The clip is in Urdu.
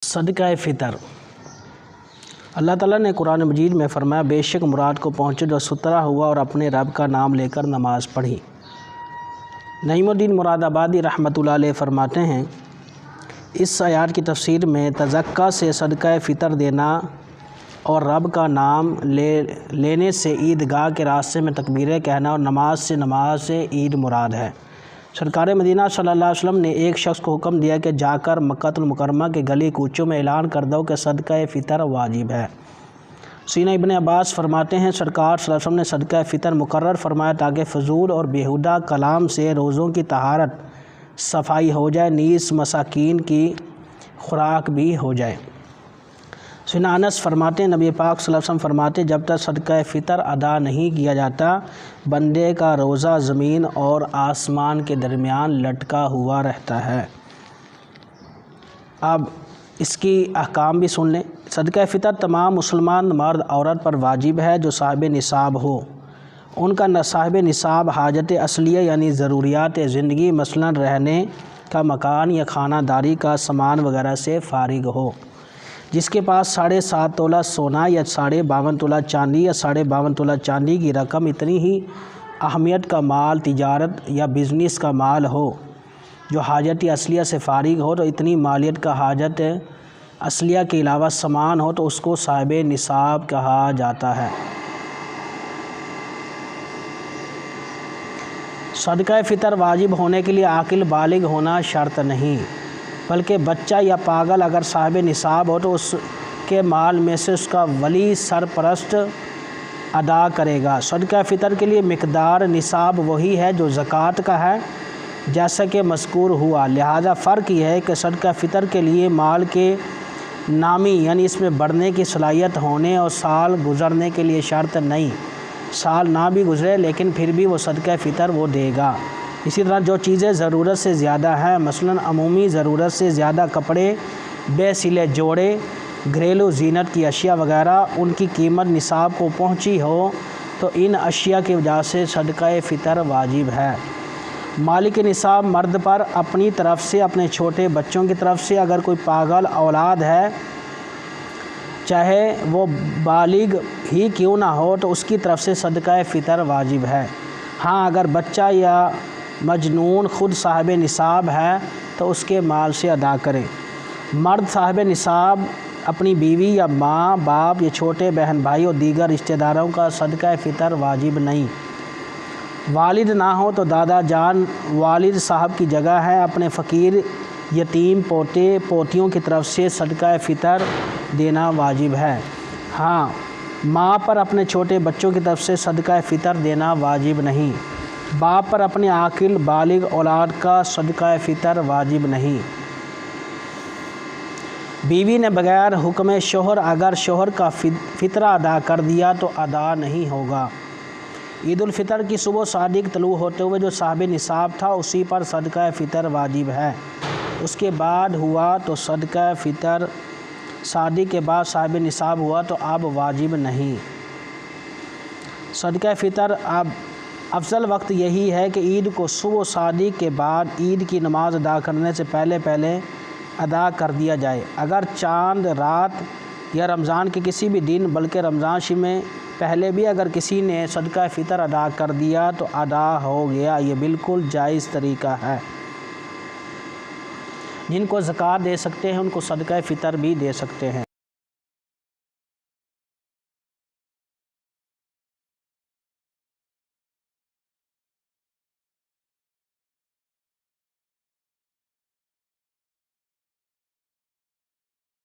صدقہ فطر۔ اللہ تعالیٰ نے قرآن مجید میں فرمایا، بے شک مراد کو پہنچے جو سترا ہوا اور اپنے رب کا نام لے کر نماز پڑھی۔ نعیم الدین مراد آبادی رحمۃ اللہ علیہ فرماتے ہیں، اس آیات کی تفسیر میں تزکیہ سے صدقہ فطر دینا اور رب کا نام لینے سے عیدگاہ کے راستے میں تکبیریں کہنا اور نماز سے عید مراد ہے۔ سرکار مدینہ صلی اللہ علیہ وسلم نے ایک شخص کو حکم دیا کہ جا کر مکہ المکرمہ کے گلی کوچوں میں اعلان کر دو کہ صدقہ فطر واجب ہے۔ سیدنا ابن عباس فرماتے ہیں، سرکار صلی اللہ علیہ وسلم نے صدقہ فطر مقرر فرمایا تاکہ فضول اور بیہودہ کلام سے روزوں کی طہارت صفائی ہو جائے، نیز مساکین کی خوراک بھی ہو جائے۔ سیدنا انس فرماتے ہیں، نبی پاک صلی اللہ علیہ وسلم فرماتے، جب تک صدقہ فطر ادا نہیں کیا جاتا بندے کا روزہ زمین اور آسمان کے درمیان لٹکا ہوا رہتا ہے۔ اب اس کی احکام بھی سن لیں۔ صدقہ فطر تمام مسلمان مرد عورت پر واجب ہے جو صاحب نصاب ہو۔ ان کا صاحب نصاب حاجت اصلیہ یعنی ضروریات زندگی مثلا رہنے کا مکان یا خانہ داری کا سامان وغیرہ سے فارغ ہو۔ جس کے پاس 7.5 تولہ سونا یا 52.5 تولہ چاندی یا 52.5 تولہ چاندی کی رقم اتنی ہی اہمیت کا مال تجارت یا بزنس کا مال ہو جو حاجت اصلیہ سے فارغ ہو، تو اتنی مالیت کا حاجت اصلیہ کے علاوہ سامان ہو تو اس کو صاحب نصاب کہا جاتا ہے۔ صدقہ فطر واجب ہونے کے لیے عاقل بالغ ہونا شرط نہیں، بلکہ بچہ یا پاگل اگر صاحب نصاب ہو تو اس کے مال میں سے اس کا ولی سرپرست ادا کرے گا۔ صدقہ فطر کے لیے مقدار نصاب وہی ہے جو زکوٰۃ کا ہے، جیسا کہ مذکور ہوا۔ لہذا فرق یہ ہے کہ صدقہ فطر کے لیے مال کے نامی یعنی اس میں بڑھنے کی صلاحیت ہونے اور سال گزرنے کے لیے شرط نہیں۔ سال نہ بھی گزرے لیکن پھر بھی وہ صدقہ فطر وہ دے گا۔ اسی طرح جو چیزیں ضرورت سے زیادہ ہیں، مثلا عمومی ضرورت سے زیادہ کپڑے، بے سلے جوڑے، گھریلو زینت کی اشیاء وغیرہ، ان کی قیمت نصاب کو پہنچی ہو تو ان اشیاء کی وجہ سے صدقہ فطر واجب ہے۔ مالک نصاب مرد پر اپنی طرف سے اپنے چھوٹے بچوں کی طرف سے اگر کوئی پاگل اولاد ہے چاہے وہ بالغ ہی کیوں نہ ہو تو اس کی طرف سے صدقہ فطر واجب ہے۔ ہاں اگر بچہ یا مجنون خود صاحب نصاب ہے تو اس کے مال سے ادا کرے۔ مرد صاحب نصاب اپنی بیوی یا ماں باپ یا چھوٹے بہن بھائی اور دیگر رشتہ داروں کا صدقہ فطر واجب نہیں۔ والد نہ ہو تو دادا جان والد صاحب کی جگہ ہے، اپنے فقیر یتیم پوتے پوتیوں کی طرف سے صدقہ فطر دینا واجب ہے۔ ہاں ماں پر اپنے چھوٹے بچوں کی طرف سے صدقہ فطر دینا واجب نہیں۔ باپ پر اپنے عاقل بالغ اولاد کا صدقہ فطر واجب نہیں۔ بیوی نے بغیر حکم شوہر اگر شوہر کا فطرہ ادا کر دیا تو ادا نہیں ہوگا۔ عید الفطر کی صبح صادق طلوع ہوتے ہوئے جو صاحب نصاب تھا اسی پر صدقہ فطر واجب ہے۔ اس کے بعد ہوا تو صدقہ فطر صادق کے بعد صاحب نصاب ہوا تو اب واجب نہیں۔ صدقہ فطر اب افضل وقت یہی ہے کہ عید کو صبح صادق کے بعد عید کی نماز ادا کرنے سے پہلے ادا کر دیا جائے۔ اگر چاند رات یا رمضان کے کسی بھی دن بلکہ رمضان شریف میں پہلے بھی اگر کسی نے صدقہ فطر ادا کر دیا تو ادا ہو گیا، یہ بالکل جائز طریقہ ہے۔ جن کو زکوٰۃ دے سکتے ہیں ان کو صدقہ فطر بھی دے سکتے ہیں۔